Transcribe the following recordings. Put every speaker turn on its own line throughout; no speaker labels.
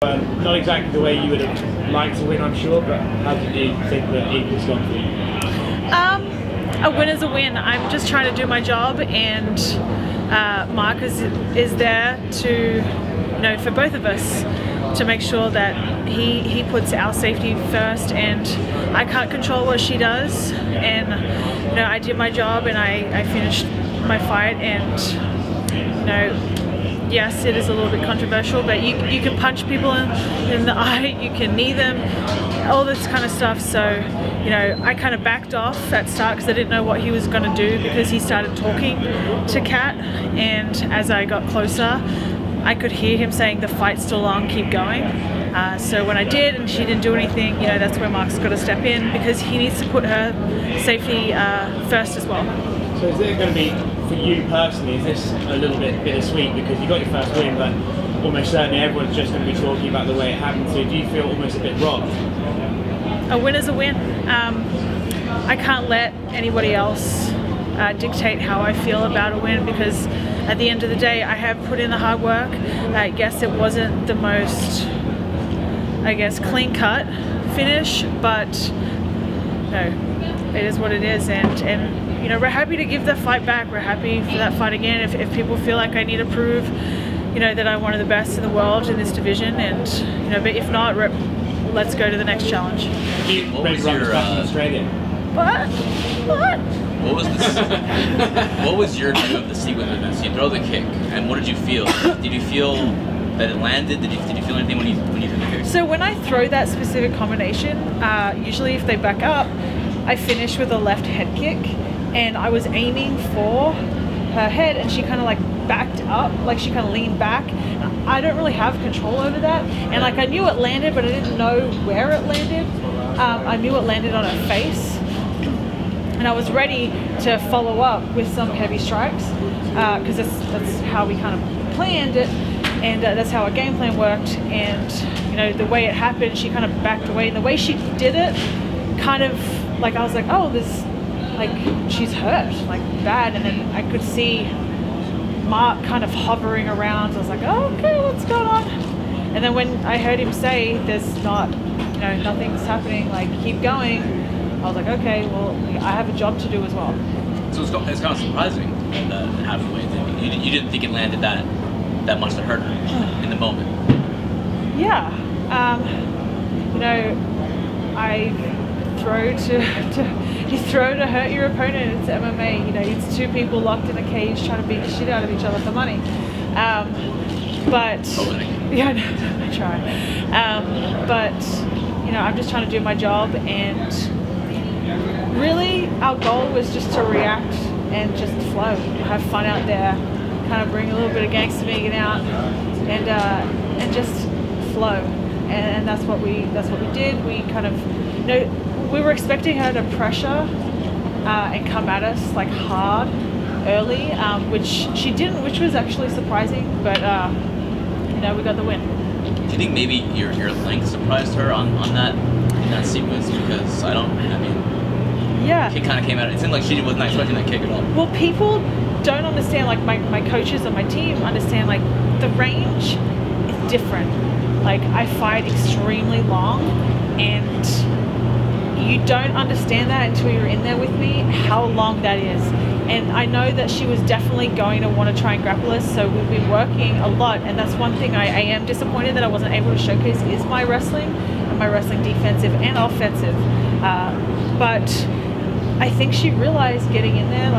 Not exactly the way you would have liked to win, I'm sure, but how did you think that it was gone for you?
A win is a win. I'm just trying to do my job, and Mark is there to, for both of us, to make sure that he puts our safety first, and I can't control what she does, and I did my job and I finished my fight, and yes, it is a little bit controversial, but you can punch people in the eye, you can knee them, all this kind of stuff. So I kind of backed off at start because I didn't know what he was going to do, because he started talking to Cat, and as I got closer I could hear him saying the fight's still on, keep going. So when I did and she didn't do anything, that's where Mark's got to step in, because he needs to put her safety first as well.
So is it going to be, for you personally, is this a little bit bittersweet because you got your first win, but almost certainly everyone's just going to be talking about the way it happened? So do you feel almost a bit robbed?
A win is a win. I can't let anybody else dictate how I feel about a win, because at the end of the day I have put in the hard work. I guess it wasn't the most, clean cut finish, but it is what it is, and we're happy to give the fight back. We're happy for that fight again. If people feel like I need to prove, that I'm one of the best in the world in this division, and but if not, let's go to the next challenge.
What was your Australia?
What?
What was this? What was your view of the sequence of this? You throw the kick, and what did you feel? Did you feel that it landed? Did you feel anything when you threw the kick?
So when I throw that specific combination, usually if they back up, I finish with a left head kick, and I was aiming for her head, and she kind of backed up, she kind of leaned back. I don't really have control over that, and I knew it landed, but I didn't know where it landed. I knew it landed on her face, and I was ready to follow up with some heavy strikes, because that's how we kind of planned it, and that's how our game plan worked. And the way it happened, she kind of backed away, and the way she did it, kind of I was like, oh, this, she's hurt, bad. And then I could see Mark kind of hovering around. I was like, oh, okay, what's going on? And then when I heard him say there's not, nothing's happening, keep going, I was like, okay, well, I have a job to do as well.
So it's kind of surprising that it happened the way it did. You didn't think it landed that much to hurt her in the moment?
Yeah. You throw to hurt your opponent. It's MMA. It's two people locked in a cage trying to beat the shit out of each other for money. But yeah, I try. But I'm just trying to do my job, and really our goal was just to react and just flow, have fun out there, kind of bring a little bit of gangster Megan out, and just flow. And that's what we did. We kind of, we were expecting her to pressure and come at us hard early, which she didn't, which was actually surprising. But we got the win.
Do you think maybe your length surprised her in that sequence? Because
yeah,
kick kind of came out. It seemed like she wasn't expecting that kick at all.
Well, people don't understand. My coaches and my team understand. The range is different. I fight extremely long, and you don't understand that until you're in there with me, how long that is. And I know that she was definitely going to want to try and grapple us, so we've been working a lot, and that's one thing I am disappointed that I wasn't able to showcase is my wrestling, and my wrestling defensive and offensive. But I think she realized getting in there,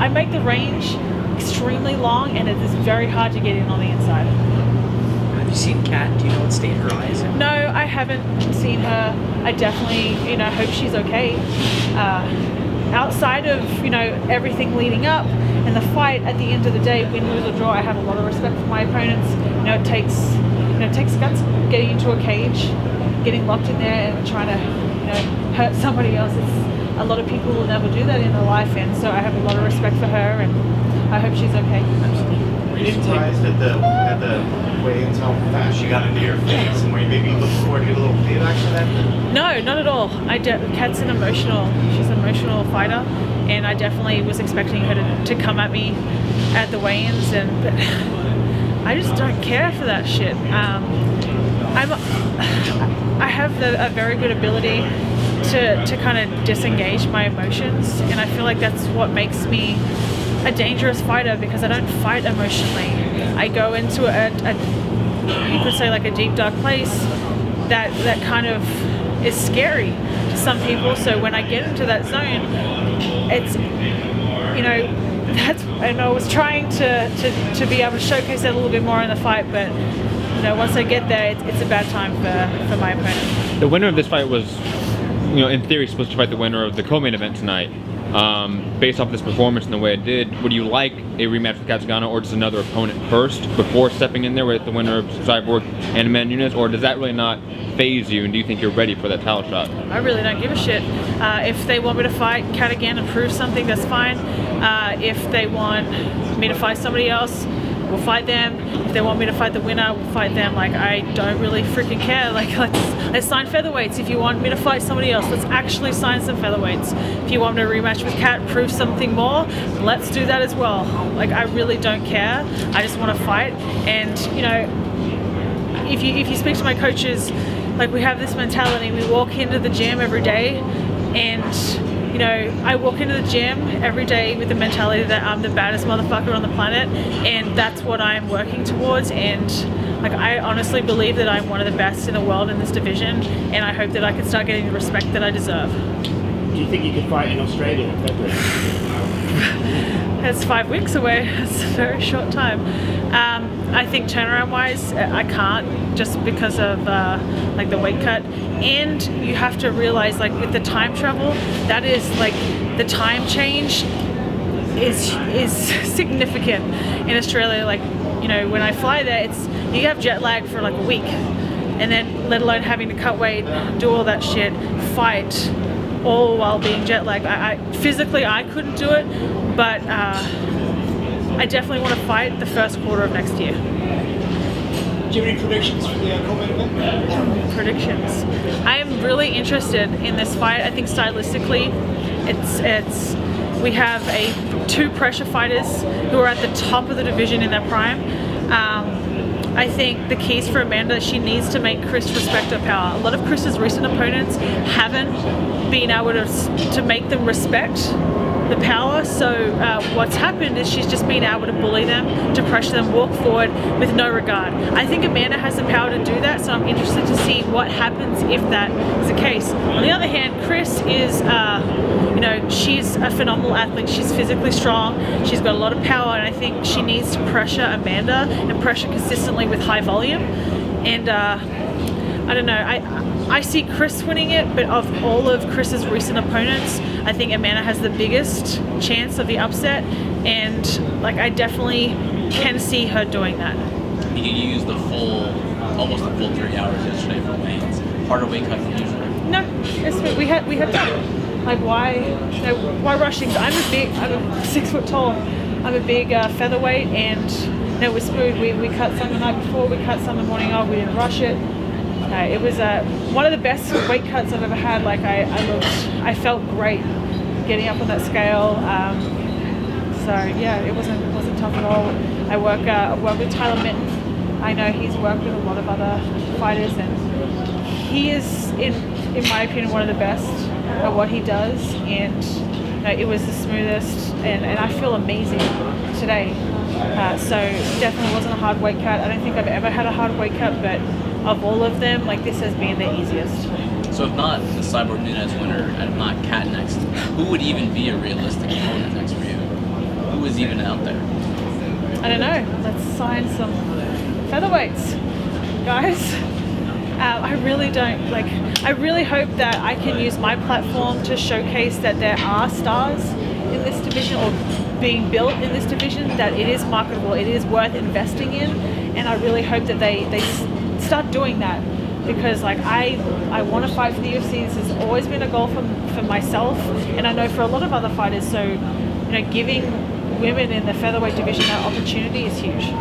I make the range extremely long, and it is very hard to get in on the inside.
Have you seen Cat? Do you know what state her eye is in?
No, I haven't seen her. I definitely, hope she's okay. Outside of, everything leading up and the fight, at the end of the day, win, lose or draw, I have a lot of respect for my opponents. It takes guts getting into a cage, getting locked in there and trying to, hurt somebody else. A lot of people will never do that in their life, and so I have a lot of respect for her, and I hope she's okay.
Were you surprised at the weigh-ins how fast she got into your face, and were you maybe looking forward to get a little payback for that?
No, not at all. Kat's she's an emotional fighter, and I definitely was expecting her to come at me at the weigh-ins, but I just don't care for that shit. I have a very good ability to kind of disengage my emotions, and I feel like that's what makes me a dangerous fighter, because I don't fight emotionally. I go into you could say like a deep dark place that kind of is scary to some people. So when I get into that zone, it's, you know, and I was trying to be able to showcase that a little bit more in the fight, but you know, once I get there, it's a bad time for my opponent.
The winner of this fight was, you know, in theory supposed to fight the winner of the co-main event tonight. Based off this performance and the way it did, would you like a rematch with Cat Zingano or just another opponent first before stepping in there with the winner of Cyborg and Amanda Nunes, or does that really not phase you, and do you think you're ready for that title shot?
I really don't give a shit. If they want me to fight Cat again and prove something, that's fine. If they want me to fight somebody else, we'll fight them. If they want me to fight the winner, we'll fight them. Like, I don't really freaking care. Like, let's sign featherweights. If you want me to fight somebody else, let's actually sign some featherweights. If you want me to rematch with Cat, prove something more, let's do that as well. Like, I really don't care. I just want to fight. And, you know, if you speak to my coaches, like, we have this mentality. We walk into the gym every day, and you know, I walk into the gym every day with the mentality that I'm the baddest motherfucker on the planet, and that's what I'm working towards. And like, I honestly believe that I'm one of the best in the world in this division, and I hope that I can start getting the respect that I deserve.
Do you think you could fight in Australia in February?
It's 5 weeks away. It's a very short time. I think turnaround wise, I can't, just because of like the weight cut. And you have to realize, like, with the time travel, that is like, the time change is significant in Australia. Like, you know, when I fly there, you have jet lag for like a week, and then let alone having to cut weight, do all that shit, fight, all while being jet lagged. Physically I couldn't do it, but I definitely want to fight the first quarter of next year.
Do you have any predictions for the co-main event?
Predictions. I am really interested in this fight. I think stylistically, we have two pressure fighters who are at the top of the division in their prime. I think the keys for Amanda, she needs to make Chris respect her power. A lot of Chris's recent opponents haven't been able to make them respect the power, so what's happened is she's just been able to bully them, to pressure them, walk forward with no regard. I think Amanda has the power to do that, so I'm interested to see what happens if that is the case. On the other hand, Chris is, you know, she's a phenomenal athlete. She's physically strong, she's got a lot of power, and I think she needs to pressure Amanda and pressure consistently with high volume. And I don't know, I see Chris winning it, but of all of Chris's recent opponents, I think Amanda has the biggest chance of the upset, and like, I definitely can see her doing that.
You used almost the full 3 hours yesterday for weigh-ins. Harder weight cut than usual.
No, we had done. Like, why rushing? I'm 6 foot tall. I'm a big featherweight, and no, we're smooth. We cut some the night before, we cut some the morning of. We didn't rush it. It was one of the best weight cuts I've ever had. Like, I felt great getting up on that scale. So yeah, it wasn't tough at all. I work with Tyler Mitten. I know he's worked with a lot of other fighters, and he is, in my opinion, one of the best at what he does. And you know, it was the smoothest, and I feel amazing today. So definitely wasn't a hard weight cut. I don't think I've ever had a hard weight cut, but of all of them, like, this has been the easiest.
So if not the Cyborg Nunes winner, and if not Cat next, who would even be a realistic opponent next for you? Who is even out there?
I don't know. Let's sign some featherweights, guys. I really don't, like, I really hope that I can use my platform to showcase that there are stars in this division, or being built in this division, that it is marketable, it is worth investing in, and I really hope that they start doing that, because like, I want to fight for the UFC. This has always been a goal for myself, and I know for a lot of other fighters. So, you know, giving women in the featherweight division that opportunity is huge.